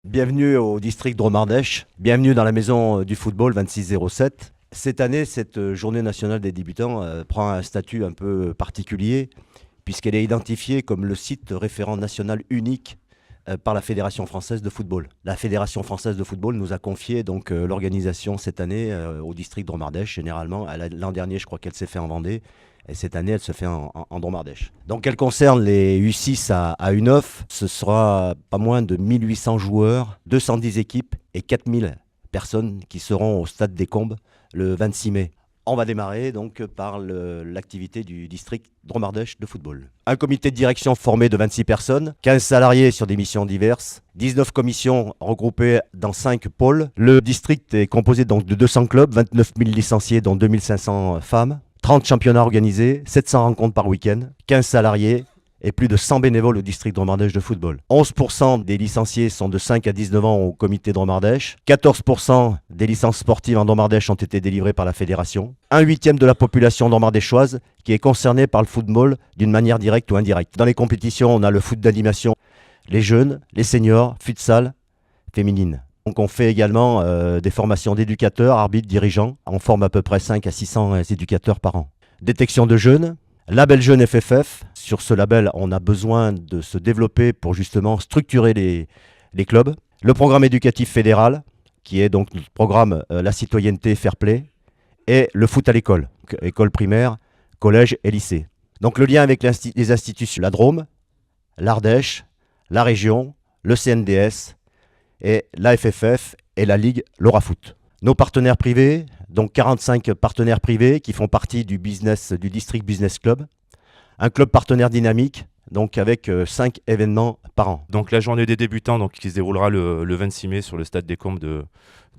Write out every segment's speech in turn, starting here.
Bienvenue au district Dromardèche, bienvenue dans la maison du football 2607. Cette année, cette journée nationale des débutants prend un statut un peu particulier puisqu'elle est identifiée comme le site référent national unique par la Fédération française de football. La Fédération française de football nous a confié donc l'organisation cette année au district Dromardèche. Généralement, l'an dernier, je crois qu'elle s'est fait en Vendée. Et cette année, elle se fait en Dromardèche. Donc, elle concerne les U6 à U9. Ce sera pas moins de 1800 joueurs, 210 équipes et 4000 personnes qui seront au stade des Combes le 26 mai. On va démarrer donc par l'activité du district Dromardèche de football. Un comité de direction formé de 26 personnes, 15 salariés sur des missions diverses, 19 commissions regroupées dans 5 pôles. Le district est composé donc de 200 clubs, 29 000 licenciés dont 2500 femmes. 30 championnats organisés, 700 rencontres par week-end, 15 salariés et plus de 100 bénévoles au district Dromardèche de football. 11% des licenciés sont de 5 à 19 ans au comité Dromardèche. 14% des licences sportives en Dromardèche ont été délivrées par la fédération. 1/8 de la population dromardéchoise qui est concernée par le football d'une manière directe ou indirecte. Dans les compétitions, on a le foot d'animation, les jeunes, les seniors, futsal, féminine. Donc on fait également des formations d'éducateurs, arbitres, dirigeants. On forme à peu près 5 à 600 éducateurs par an. Détection de jeunes, label jeune FFF. Sur ce label, on a besoin de se développer pour justement structurer les clubs. Le programme éducatif fédéral, qui est donc le programme La citoyenneté fair play. Et le foot à l'école, école primaire, collège et lycée. Donc le lien avec les institutions, la Drôme, l'Ardèche, la région, le CNDS, et la FFF et la Ligue Laura Foot. Nos partenaires privés, donc 45 partenaires privés qui font partie du District Business Club. Un club partenaire dynamique, donc avec 5 événements par an. Donc la journée des débutants qui se déroulera le 26 mai sur le stade des Combes de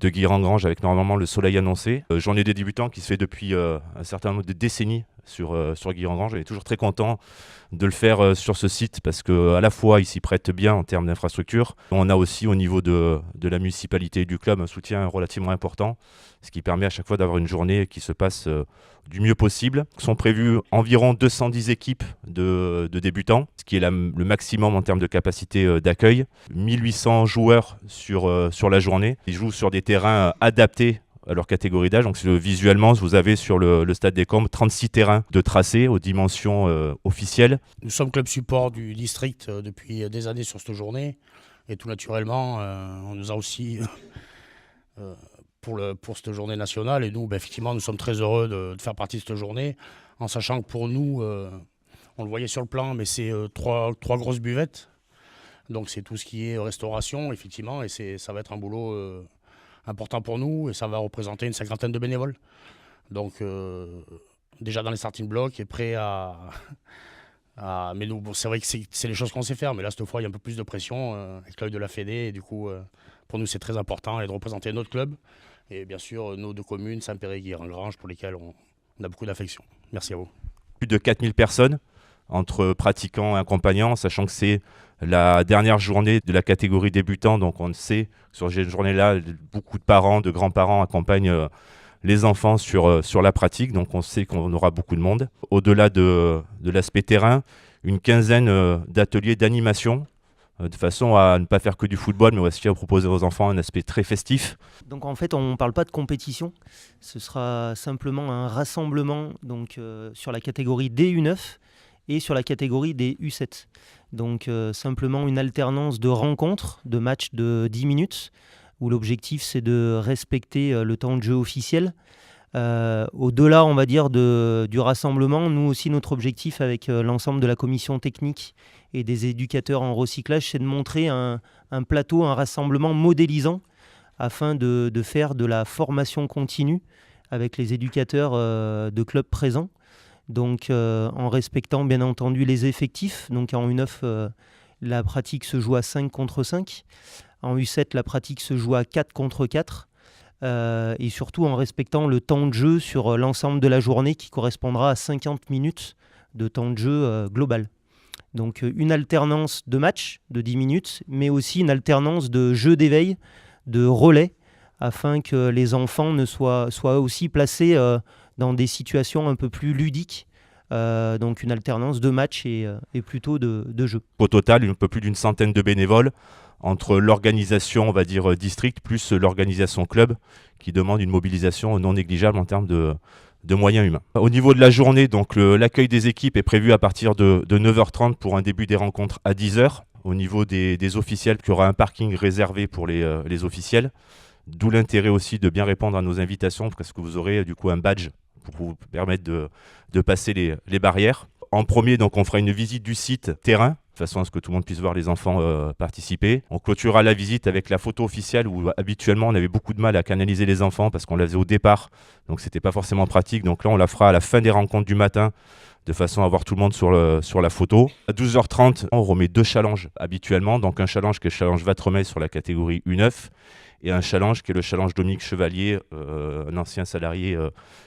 Guilherand-Granges avec normalement le soleil annoncé. Journée des débutants qui se fait depuis un certain nombre de décennies sur Guilherand-Granges. On est toujours très content de le faire sur ce site parce qu'à la fois il s'y prête bien en termes d'infrastructure. On a aussi au niveau de la municipalité et du club un soutien relativement important, ce qui permet à chaque fois d'avoir une journée qui se passe du mieux possible. Sont prévues environ 210 équipes de débutants, ce qui est le maximum en termes de capacité d'accueil. 1800 joueurs sur la journée. Ils jouent sur des terrains adaptés à leur catégorie d'âge. Donc visuellement, vous avez sur le stade des Combes 36 terrains de tracé aux dimensions officielles. Nous sommes club support du district depuis des années sur cette journée. Et tout naturellement, on nous a aussi pour cette journée nationale. Et nous, effectivement, nous sommes très heureux de faire partie de cette journée, en sachant que pour nous, on le voyait sur le plan, mais c'est trois grosses buvettes. Donc c'est tout ce qui est restauration, effectivement, et ça va être un boulot important pour nous, et ça va représenter une 50aine de bénévoles. Donc déjà dans les starting blocks et prêt mais nous, c'est vrai que c'est les choses qu'on sait faire, mais là cette fois il y a un peu plus de pression avec l'œil de la Fédé, et du coup pour nous c'est très important de représenter notre club, et bien sûr nos deux communes, Saint-Péray et Guilherand-Granges, pour lesquelles on a beaucoup d'affection. Merci à vous. Plus de 4000 personnes entre pratiquants et accompagnants, sachant que c'est la dernière journée de la catégorie débutant. Donc on sait, sur cette journée-là, beaucoup de parents, de grands-parents accompagnent les enfants sur la pratique. Donc on sait qu'on aura beaucoup de monde. Au-delà de l'aspect terrain, une quinzaine d'ateliers d'animation, de façon à ne pas faire que du football, mais aussi à proposer aux enfants un aspect très festif. Donc en fait, on ne parle pas de compétition, ce sera simplement un rassemblement donc, sur la catégorie des U9 et sur la catégorie des U7. Donc simplement une alternance de rencontres, de matchs de 10 minutes, où l'objectif c'est de respecter le temps de jeu officiel. Au-delà, on va dire, du rassemblement, nous aussi notre objectif avec l'ensemble de la commission technique et des éducateurs en recyclage, c'est de montrer un plateau, un rassemblement modélisant afin de faire de la formation continue avec les éducateurs de clubs présents. Donc en respectant bien entendu les effectifs. Donc en U9, la pratique se joue à 5 contre 5. En U7, la pratique se joue à 4 contre 4. Et surtout en respectant le temps de jeu sur l'ensemble de la journée qui correspondra à 50 minutes de temps de jeu global. Donc une alternance de matchs de 10 minutes, mais aussi une alternance de jeux d'éveil, de relais, afin que les enfants soient aussi placés dans des situations un peu plus ludiques. Donc une alternance de matchs et plutôt de jeux. Au total, un peu plus d'une centaine de bénévoles entre l'organisation, on va dire, district, plus l'organisation club, qui demande une mobilisation non négligeable en termes de moyens humains. Au niveau de la journée, donc l'accueil des équipes est prévu à partir de 9h30 pour un début des rencontres à 10h. Au niveau des officiels, il y aura un parking réservé pour les officiels. D'où l'intérêt aussi de bien répondre à nos invitations, parce que vous aurez du coup un badge pour vous permettre de passer les barrières. En premier, donc, on fera une visite du site terrain, de façon à ce que tout le monde puisse voir les enfants participer. On clôturera la visite avec la photo officielle où habituellement on avait beaucoup de mal à canaliser les enfants parce qu'on la faisait au départ, donc c'était pas forcément pratique. Donc là on la fera à la fin des rencontres du matin de façon à avoir tout le monde sur la photo. À 12h30, on remet 2 challenges habituellement, donc un challenge qui est le challenge Vatremeil sur la catégorie U9 et un challenge qui est le challenge Dominique Chevalier, un ancien salarié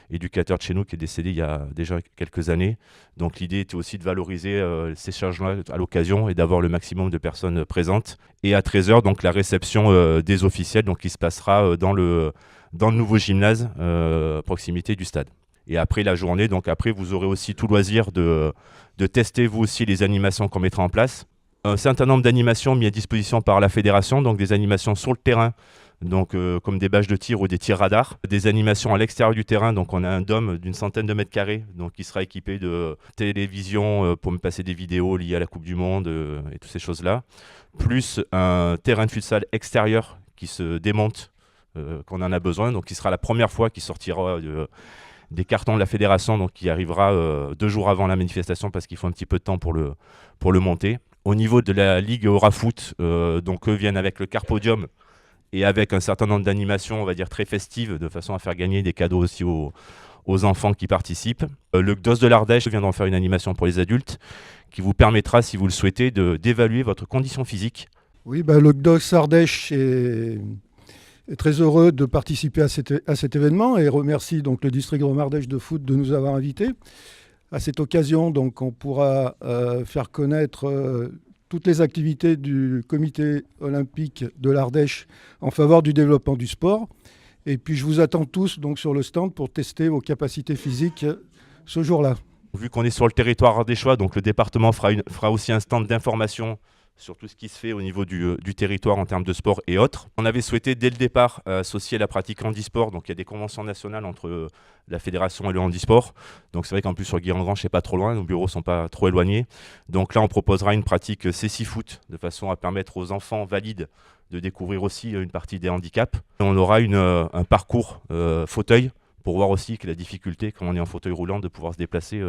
éducateur de chez nous qui est décédé il y a déjà quelques années. Donc l'idée était aussi de valoriser ces challenges-là à l'occasion et d'avoir le maximum de personnes présentes. Et à 13h, donc la réception des officiels, donc qui se passera dans le nouveau gymnase à proximité du stade. Et après la journée, donc après vous aurez aussi tout loisir de tester vous aussi les animations qu'on mettra en place. Un certain nombre d'animations mises à disposition par la fédération, donc des animations sur le terrain, donc comme des bâches de tir ou des tirs radars, des animations à l'extérieur du terrain, donc on a un dôme d'une centaine de mètres carrés, donc qui sera équipé de télévision pour me passer des vidéos liées à la Coupe du Monde et toutes ces choses-là, plus un terrain de futsal extérieur qui se démonte, qu'on en a besoin, donc qui sera la première fois qu'il sortira des cartons de la fédération, donc qui arrivera 2 jours avant la manifestation parce qu'il faut un petit peu de temps pour le monter. Au niveau de la Ligue Eurafoot, donc eux viennent avec le Carpodium et avec un certain nombre d'animations, on va dire très festives, de façon à faire gagner des cadeaux aussi aux enfants qui participent. Le GDOS de l'Ardèche viendra faire une animation pour les adultes qui vous permettra, si vous le souhaitez, d'évaluer votre condition physique. Oui, le GDOS Ardèche est très heureux de participer à cet événement et remercie donc le district Drôme-Ardèche de foot de nous avoir invités. À cette occasion, donc, on pourra faire connaître toutes les activités du comité olympique de l'Ardèche en faveur du développement du sport. Et puis, je vous attends tous donc, sur le stand pour tester vos capacités physiques ce jour-là. Vu qu'on est sur le territoire ardéchois, donc le département fera aussi un stand d'information sur tout ce qui se fait au niveau du territoire en termes de sport et autres. On avait souhaité dès le départ associer la pratique handisport, donc il y a des conventions nationales entre la fédération et le handisport, donc c'est vrai qu'en plus sur Guiran-Grange c'est pas trop loin, nos bureaux sont pas trop éloignés, donc là on proposera une pratique C6 de façon à permettre aux enfants valides de découvrir aussi une partie des handicaps. Et on aura un parcours fauteuil pour voir aussi que la difficulté, quand on est en fauteuil roulant, de pouvoir se déplacer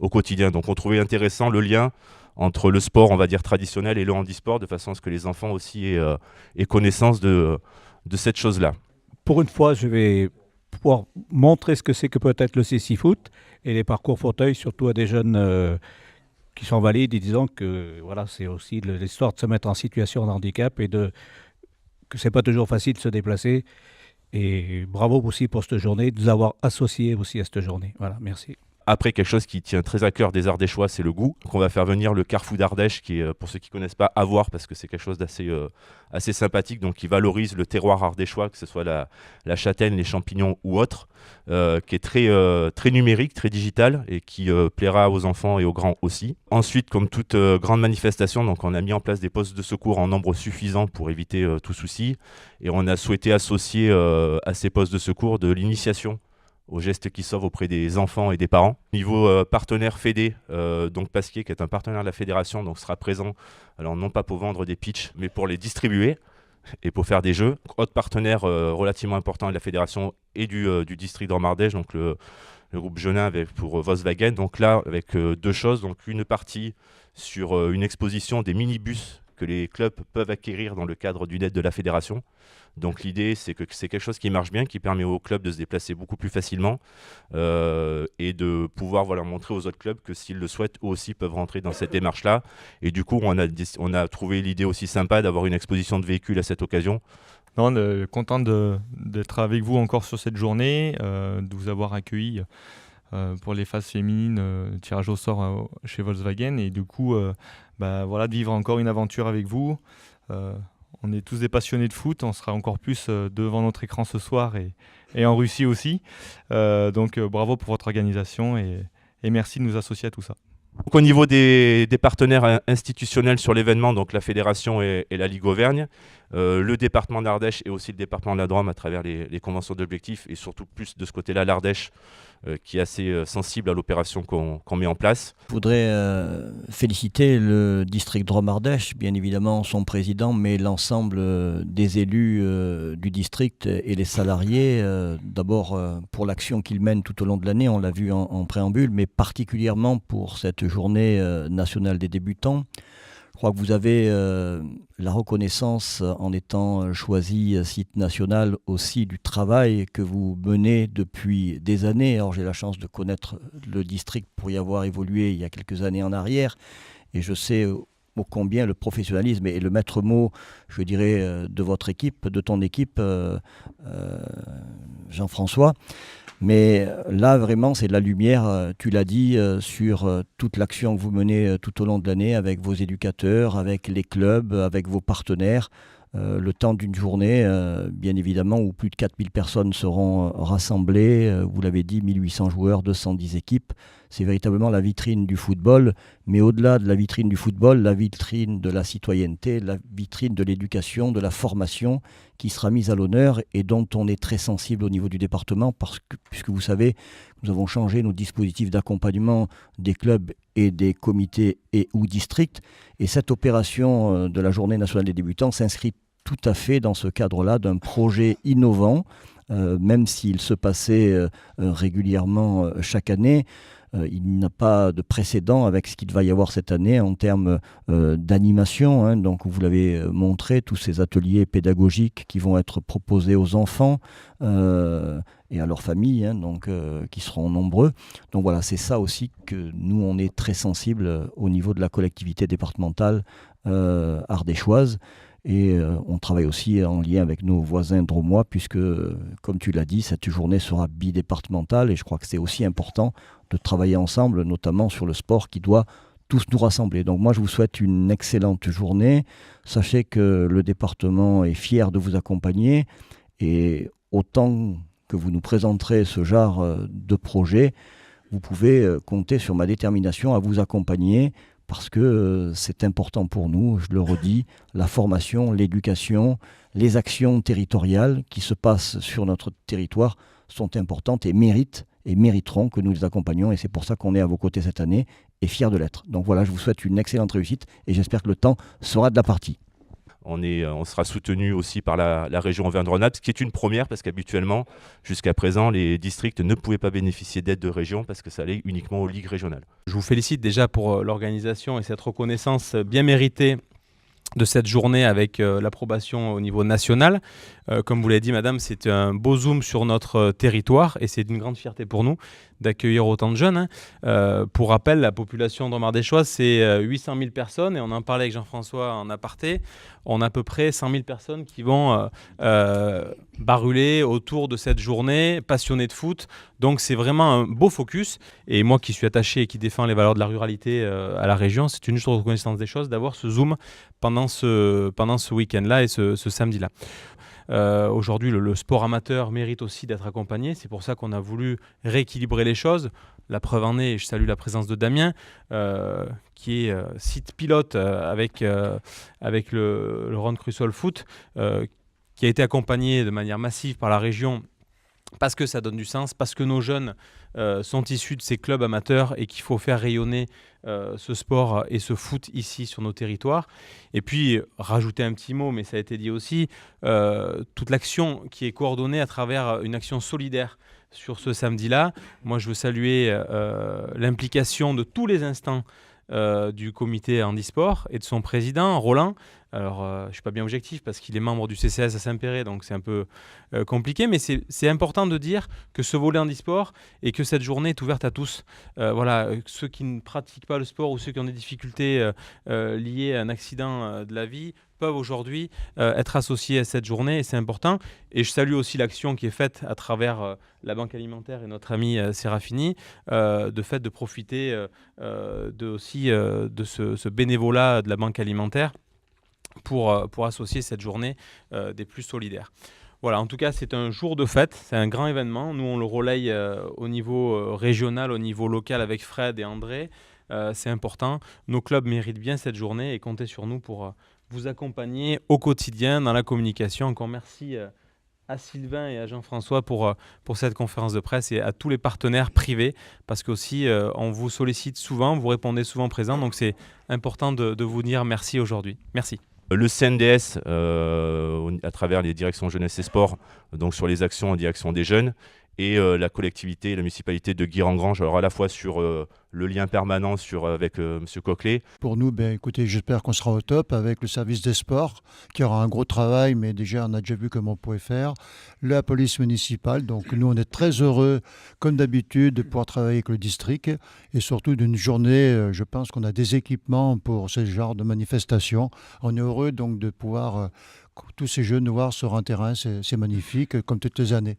au quotidien. Donc on trouvait intéressant le lien entre le sport, on va dire, traditionnel et le handisport, de façon à ce que les enfants aussi aient connaissance de cette chose-là. Pour une fois, je vais pouvoir montrer ce que c'est que peut être le CC Foot et les parcours fauteuil, surtout à des jeunes qui sont valides, et disons que voilà, c'est aussi l'histoire de se mettre en situation de handicap et que c'est pas toujours facile de se déplacer. Et bravo aussi pour cette journée, de nous avoir associés aussi à cette journée. Voilà, merci. Après, quelque chose qui tient très à cœur des Ardéchois, c'est le goût. Donc on va faire venir le Carrefour d'Ardèche, qui est, pour ceux qui ne connaissent pas, à voir, parce que c'est quelque chose assez sympathique, donc qui valorise le terroir ardéchois, que ce soit la châtaigne, les champignons ou autre, qui est très numérique, très digital, et qui plaira aux enfants et aux grands aussi. Ensuite, comme toute grande manifestation, donc on a mis en place des postes de secours en nombre suffisant pour éviter tout souci, et on a souhaité associer à ces postes de secours de l'initiation aux gestes qui sauvent auprès des enfants et des parents. Niveau partenaire fédé, donc Pasquier, qui est un partenaire de la fédération, donc sera présent, alors non pas pour vendre des pitchs, mais pour les distribuer et pour faire des jeux. Autre partenaire relativement important de la fédération et du district Drôme-Ardèche, donc le groupe Jeunin pour Volkswagen. Donc là, avec 2 choses, donc une partie sur une exposition des minibus que les clubs peuvent acquérir dans le cadre d'une aide de la fédération. Donc l'idée, c'est que c'est quelque chose qui marche bien, qui permet aux clubs de se déplacer beaucoup plus facilement et de pouvoir montrer aux autres clubs que s'ils le souhaitent, eux aussi peuvent rentrer dans cette démarche-là. Et du coup, on a trouvé l'idée aussi sympa d'avoir une exposition de véhicules à cette occasion. Non, content d'être avec vous encore sur cette journée, de vous avoir accueilli pour les phases féminines, tirage au sort chez Volkswagen, et du coup, de vivre encore une aventure avec vous. On est tous des passionnés de foot, on sera encore plus devant notre écran ce soir et en Russie aussi. Donc bravo pour votre organisation et merci de nous associer à tout ça. Donc, au niveau des partenaires institutionnels sur l'événement, donc la fédération et la Ligue Auvergne, le département d'Ardèche et aussi le département de la Drôme à travers les conventions d'objectifs et surtout plus de ce côté-là l'Ardèche qui est assez sensible à l'opération qu'on met en place. Je voudrais féliciter le district Drôme-Ardèche, bien évidemment son président, mais l'ensemble des élus du district et les salariés. D'abord pour l'action qu'ils mènent tout au long de l'année, on l'a vu en préambule, mais particulièrement pour cette journée nationale des débutants. Je crois que vous avez la reconnaissance en étant choisi site national aussi du travail que vous menez depuis des années. Alors j'ai la chance de connaître le district pour y avoir évolué il y a quelques années en arrière et je sais ô combien le professionnalisme est le maître mot, je dirais, de votre équipe, de ton équipe, Jean-François. Mais là, vraiment, c'est de la lumière, tu l'as dit, sur toute l'action que vous menez tout au long de l'année avec vos éducateurs, avec les clubs, avec vos partenaires. Le temps d'une journée, bien évidemment, où plus de 4000 personnes seront rassemblées. Vous l'avez dit, 1800 joueurs, 210 équipes. C'est véritablement la vitrine du football. Mais au-delà de la vitrine du football, la vitrine de la citoyenneté, la vitrine de l'éducation, de la formation qui sera mise à l'honneur et dont on est très sensible au niveau du département parce que, puisque vous savez, nous avons changé nos dispositifs d'accompagnement des clubs et des comités et ou districts. Et cette opération de la Journée nationale des débutants s'inscrit tout à fait dans ce cadre-là d'un projet innovant, même s'il se passait régulièrement chaque année. Il n'a pas de précédent avec ce qu'il va y avoir cette année en termes d'animation. Hein. Donc, vous l'avez montré, tous ces ateliers pédagogiques qui vont être proposés aux enfants et à leurs familles, hein, donc, qui seront nombreux. Donc voilà, c'est ça aussi que nous, on est très sensibles au niveau de la collectivité départementale ardéchoise. Et on travaille aussi en lien avec nos voisins drômois, puisque, comme tu l'as dit, cette journée sera bidépartementale. Et je crois que c'est aussi important de travailler ensemble, notamment sur le sport qui doit tous nous rassembler. Donc moi, je vous souhaite une excellente journée. Sachez que le département est fier de vous accompagner. Et autant que vous nous présenterez ce genre de projet, vous pouvez compter sur ma détermination à vous accompagner parce que c'est important pour nous, je le redis, la formation, l'éducation, les actions territoriales qui se passent sur notre territoire sont importantes et mériteront que nous les accompagnions. Et c'est pour ça qu'on est à vos côtés cette année et fiers de l'être. Donc voilà, je vous souhaite une excellente réussite et j'espère que le temps sera de la partie. On sera soutenu aussi par la région Auvergne-Rhône-Alpes, ce qui est une première parce qu'habituellement, jusqu'à présent, les districts ne pouvaient pas bénéficier d'aide de région parce que ça allait uniquement aux ligues régionales. Je vous félicite déjà pour l'organisation et cette reconnaissance bien méritée de cette journée avec l'approbation au niveau national. Comme vous l'avez dit, madame, c'est un beau zoom sur notre territoire et c'est une grande fierté pour nous d'accueillir autant de jeunes. Pour rappel, la population drôme-ardéchoise, c'est 800 000 personnes et on en parlait avec Jean-François en aparté. On a à peu près 100 000 personnes qui vont baruler autour de cette journée, passionnés de foot. Donc c'est vraiment un beau focus. Et moi qui suis attaché et qui défends les valeurs de la ruralité à la région, c'est une juste reconnaissance des choses d'avoir ce zoom pendant ce week-end-là et ce samedi-là. Aujourd'hui, le sport amateur mérite aussi d'être accompagné. C'est pour ça qu'on a voulu rééquilibrer les choses. La preuve en est, je salue la présence de Damien, qui est site pilote avec le Ron Crusoe Foot, qui a été accompagné de manière massive par la région parce que ça donne du sens, parce que nos jeunes sont issus de ces clubs amateurs et qu'il faut faire rayonner ce sport et ce foot ici sur nos territoires. Et puis, rajouter un petit mot, mais ça a été dit aussi, toute l'action qui est coordonnée à travers une action solidaire sur ce samedi-là. Moi, je veux saluer l'implication de tous les instants du comité handisport et de son président, Roland. Alors, je ne suis pas bien objectif parce qu'il est membre du CCS à Saint-Péret, donc c'est un peu compliqué, mais c'est important de dire que ce volet handisport et que cette journée est ouverte à tous. Voilà, ceux qui ne pratiquent pas le sport ou ceux qui ont des difficultés liées à un accident de la vie peuvent aujourd'hui être associés à cette journée et c'est important. Et je salue aussi l'action qui est faite à travers la Banque Alimentaire et notre ami Sérafini, de fait de profiter de ce bénévolat de la Banque Alimentaire pour associer cette journée des plus solidaires. Voilà, en tout cas, c'est un jour de fête, c'est un grand événement. Nous, on le relaye au niveau régional, au niveau local avec Fred et André. c'est important. Nos clubs méritent bien cette journée et comptez sur nous pour vous accompagner au quotidien dans la communication. Encore merci à Sylvain et à Jean-François pour cette conférence de presse et à tous les partenaires privés parce qu'aussi on vous sollicite souvent, vous répondez souvent présent, donc c'est important de vous dire merci aujourd'hui. Merci. Le CNDS, à travers les directions jeunesse et sport, donc sur les actions en direction des jeunes, et la collectivité, la municipalité de Guiran-Grange, alors à la fois sur le lien permanent avec M. Coquelet. Pour nous, écoutez, j'espère qu'on sera au top avec le service des sports, qui aura un gros travail, mais déjà on a déjà vu comment on pouvait faire. La police municipale, donc nous on est très heureux, comme d'habitude, de pouvoir travailler avec le district, et surtout d'une journée, je pense qu'on a des équipements pour ce genre de manifestation. On est heureux donc de pouvoir tous ces jeunes voir sur un terrain, c'est magnifique, comme toutes les années.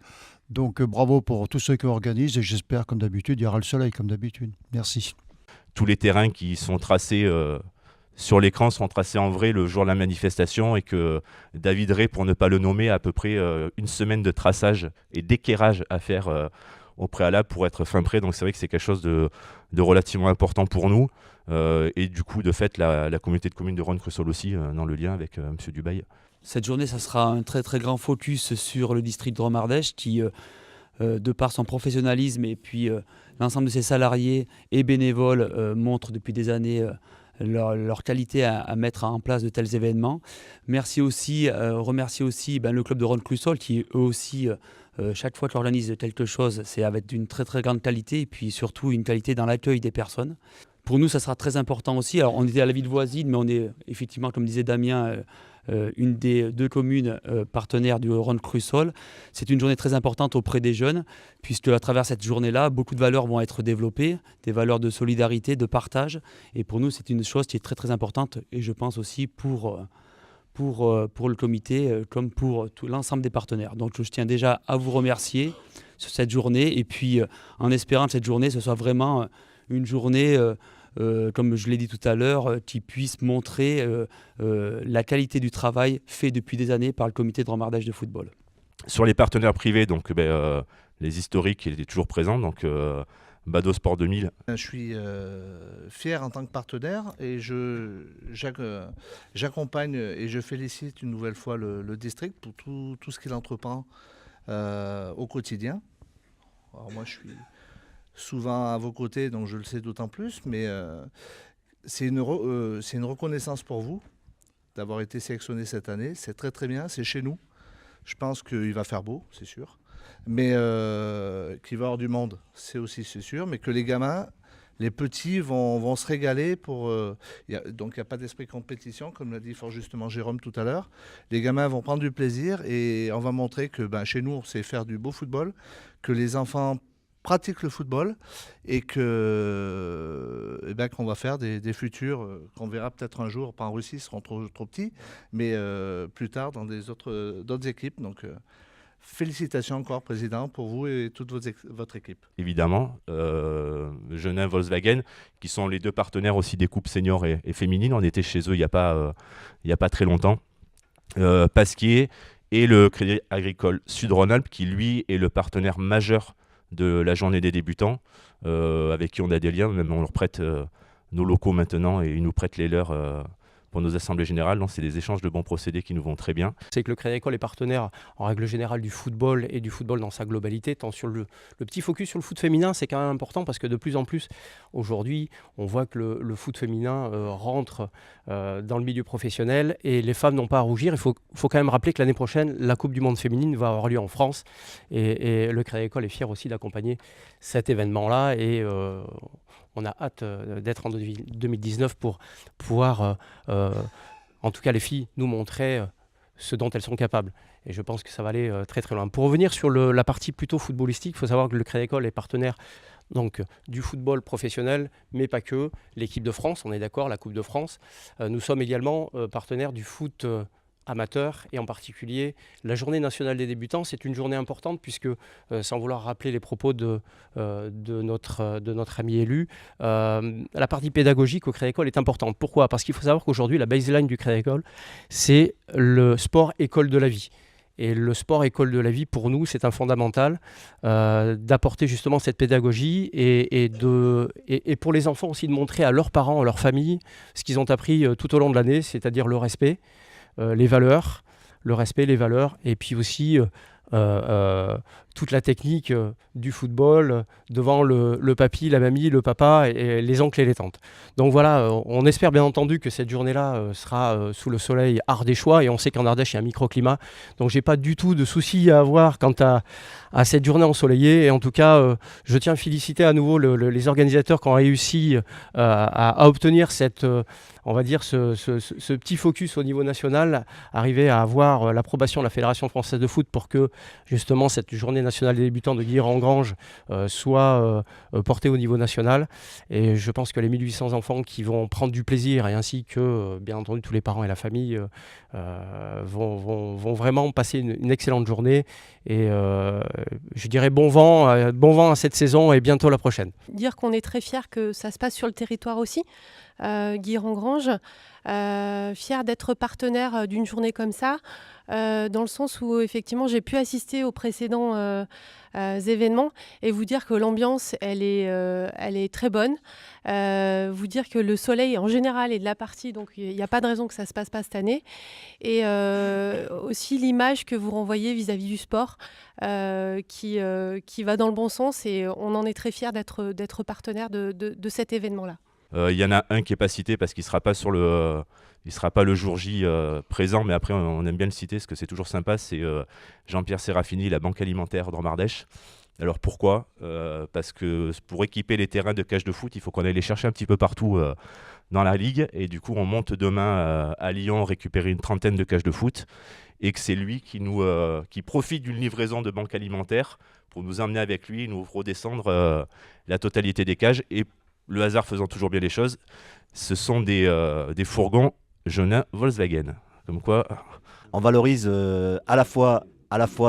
Donc bravo pour tous ceux qui organisent et j'espère comme d'habitude, il y aura le soleil comme d'habitude. Merci. Tous les terrains qui sont tracés sur l'écran sont tracés en vrai le jour de la manifestation et que David Ray, pour ne pas le nommer, a à peu près une semaine de traçage et d'équerrage à faire au préalable pour être fin prêt. Donc c'est vrai que c'est quelque chose de relativement important pour nous. Et du coup, de fait, la communauté de communes de Rhône-Crussol aussi, dans le lien avec M. Dubaï. Cette journée, ça sera un très très grand focus sur le district de Drôme-Ardèche qui, de par son professionnalisme et puis l'ensemble de ses salariés et bénévoles montre depuis des années leur qualité à mettre en place de tels événements. Remercier aussi le club de Rhône-Crussol qui eux aussi, chaque fois qu'ils organisent quelque chose, c'est avec d'une très très grande qualité et puis surtout une qualité dans l'accueil des personnes. Pour nous, ça sera très important aussi. Alors, on était à la ville voisine, mais on est effectivement, comme disait Damien, une des 2 communes partenaires du Rhône-Crussol. C'est une journée très importante auprès des jeunes, puisque à travers cette journée-là, beaucoup de valeurs vont être développées, des valeurs de solidarité, de partage. Et pour nous, c'est une chose qui est très très importante, et je pense aussi pour le comité, comme pour l'ensemble des partenaires. Donc je tiens déjà à vous remercier sur cette journée, et puis en espérant que cette journée, ce soit vraiment une journée... comme je l'ai dit tout à l'heure, qui puisse montrer la qualité du travail fait depuis des années par le comité de Drôme-Ardèche de football. Sur les partenaires privés, donc les historiques étaient toujours présents, donc Bado Sport 2000. Je suis fier en tant que partenaire et j'accompagne et je félicite une nouvelle fois le district pour tout ce qu'il entreprend au quotidien. Alors moi je suis souvent à vos côtés, donc je le sais d'autant plus, mais c'est une reconnaissance pour vous d'avoir été sélectionné cette année. C'est très très bien, c'est chez nous. Je pense qu'il va faire beau, c'est sûr, mais qu'il va y avoir du monde, c'est sûr, mais que les gamins, les petits vont se régaler. Donc il n'y a pas d'esprit compétition, comme l'a dit fort justement Jérôme tout à l'heure. Les gamins vont prendre du plaisir et on va montrer que chez nous, on sait faire du beau football, que les enfants pratiquent le football et qu'on va faire des futurs qu'on verra peut-être un jour, pas en Russie, ils seront trop petits, mais plus tard dans d'autres équipes. Donc félicitations encore, Président, pour vous et toute votre équipe. Évidemment, Genin, Volkswagen, qui sont les 2 partenaires aussi des coupes seniors et féminines. On était chez eux il n'y a pas très longtemps. Pasquier et le Crédit Agricole Sud-Rhône-Alpes, qui lui est le partenaire majeur de la journée des débutants, avec qui on a des liens, même on leur prête nos locaux maintenant et ils nous prêtent les leurs pour nos assemblées générales. Donc c'est des échanges de bons procédés qui nous vont très bien. C'est que le Crédit Agricole est partenaire en règle générale du football et du football dans sa globalité. Tant sur le petit focus sur le foot féminin, c'est quand même important parce que de plus en plus aujourd'hui, on voit que le foot féminin rentre dans le milieu professionnel et les femmes n'ont pas à rougir. Il faut quand même rappeler que l'année prochaine, la Coupe du Monde féminine va avoir lieu en France et le Crédit Agricole est fier aussi d'accompagner cet événement-là et on a hâte d'être en 2019 pour pouvoir, en tout cas les filles, nous montrer ce dont elles sont capables. Et je pense que ça va aller très très loin. Pour revenir sur la partie plutôt footballistique, il faut savoir que le Crédit Agricole est partenaire donc, du football professionnel, mais pas que. L'équipe de France, on est d'accord, la Coupe de France. Nous sommes également partenaires du foot amateurs et en particulier la journée nationale des débutants. C'est une journée importante puisque, sans vouloir rappeler les propos de notre ami élu, la partie pédagogique au Crédit Agricole est importante. Pourquoi ? Parce qu'il faut savoir qu'aujourd'hui, la baseline du Crédit Agricole, c'est le sport école de la vie. Et le sport école de la vie, pour nous, c'est un fondamental d'apporter justement cette pédagogie et pour les enfants aussi de montrer à leurs parents, à leur famille, ce qu'ils ont appris tout au long de l'année, c'est-à-dire le respect, les valeurs, et puis aussi toute la technique du football devant le papy, la mamie, le papa et les oncles et les tantes. Donc voilà, on espère bien entendu que cette journée-là sera sous le soleil ardéchois, et on sait qu'en Ardèche il y a un microclimat, donc j'ai pas du tout de soucis à avoir quant à cette journée ensoleillée. Et en tout cas, je tiens à féliciter à nouveau les organisateurs qui ont réussi à obtenir cette, on va dire ce petit focus au niveau national, arriver à avoir l'approbation de la Fédération française de foot pour que justement cette journée nationale des débutants de Guilherand-Granges soit portée au niveau national. Et je pense que les 1800 enfants qui vont prendre du plaisir, et ainsi que bien entendu tous les parents et la famille vont vraiment passer une excellente journée. Et je dirais bon vent à cette saison et bientôt la prochaine. Dire qu'on est très fiers que ça se passe sur le territoire aussi. Guilherand-Granges, fier d'être partenaire d'une journée comme ça, dans le sens où effectivement j'ai pu assister aux précédents événements et vous dire que l'ambiance elle est très bonne, vous dire que le soleil en général est de la partie, donc il n'y a pas de raison que ça ne se passe pas cette année, et aussi l'image que vous renvoyez vis-à-vis du sport qui va dans le bon sens, et on en est très fiers d'être partenaire de cet événement-là. Il y en a un qui n'est pas cité parce qu'il ne sera pas le jour J présent, mais après on aime bien le citer parce que c'est toujours sympa, c'est Jean-Pierre Serafini, la Banque Alimentaire d'Ormardèche. Alors pourquoi ? Parce que pour équiper les terrains de cage de foot, il faut qu'on aille les chercher un petit peu partout dans la ligue, et du coup on monte demain à Lyon récupérer une trentaine de cages de foot, et que c'est lui qui profite d'une livraison de Banque Alimentaire pour nous emmener avec lui, nous redescendre la totalité des cages. Et le hasard faisant toujours bien les choses, ce sont des fourgons Jeunet Volkswagen. Comme quoi, on valorise à la fois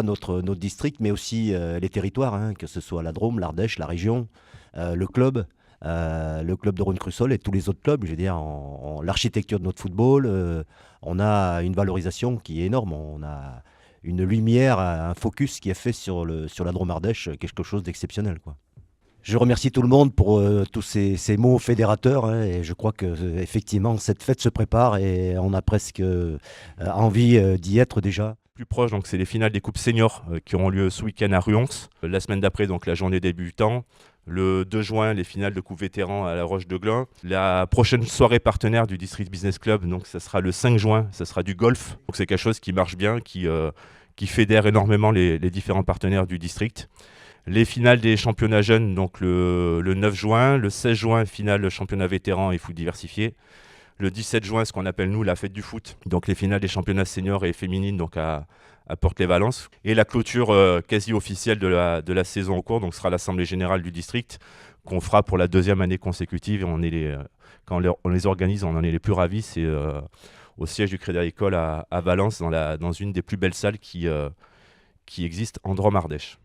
notre district, mais aussi les territoires, hein, que ce soit la Drôme, l'Ardèche, la région, le club de Rhône-Crussol et tous les autres clubs. Je veux dire, l'architecture de notre football, on a une valorisation qui est énorme. On a une lumière, un focus qui est fait sur la Drôme Ardèche, quelque chose d'exceptionnel, quoi. Je remercie tout le monde pour tous ces mots fédérateurs, hein, et je crois qu'effectivement cette fête se prépare et on a presque envie d'y être déjà. Plus proche, donc c'est les finales des coupes seniors qui auront lieu ce week-end à Ruons. La semaine d'après, donc la journée débutants. Le 2 juin, les finales de coupe vétérans à la Roche-de-Glun. La prochaine soirée partenaire du District Business Club, donc ça sera le 5 juin, ça sera du golf. Donc c'est quelque chose qui marche bien, qui fédère énormément les différents partenaires du district. Les finales des championnats jeunes, donc le 9 juin, le 16 juin, finale championnat vétéran et foot diversifié. Le 17 juin, ce qu'on appelle nous la fête du foot, donc les finales des championnats seniors et féminines, donc à Porte-les-Valences. Et la clôture quasi officielle de la saison en cours, donc sera l'Assemblée Générale du district, qu'on fera pour la 2e année consécutive. Et quand on les organise, on en est les plus ravis. C'est au siège du Crédit Agricole à Valence, dans une des plus belles salles qui existent en Drôme-Ardèche.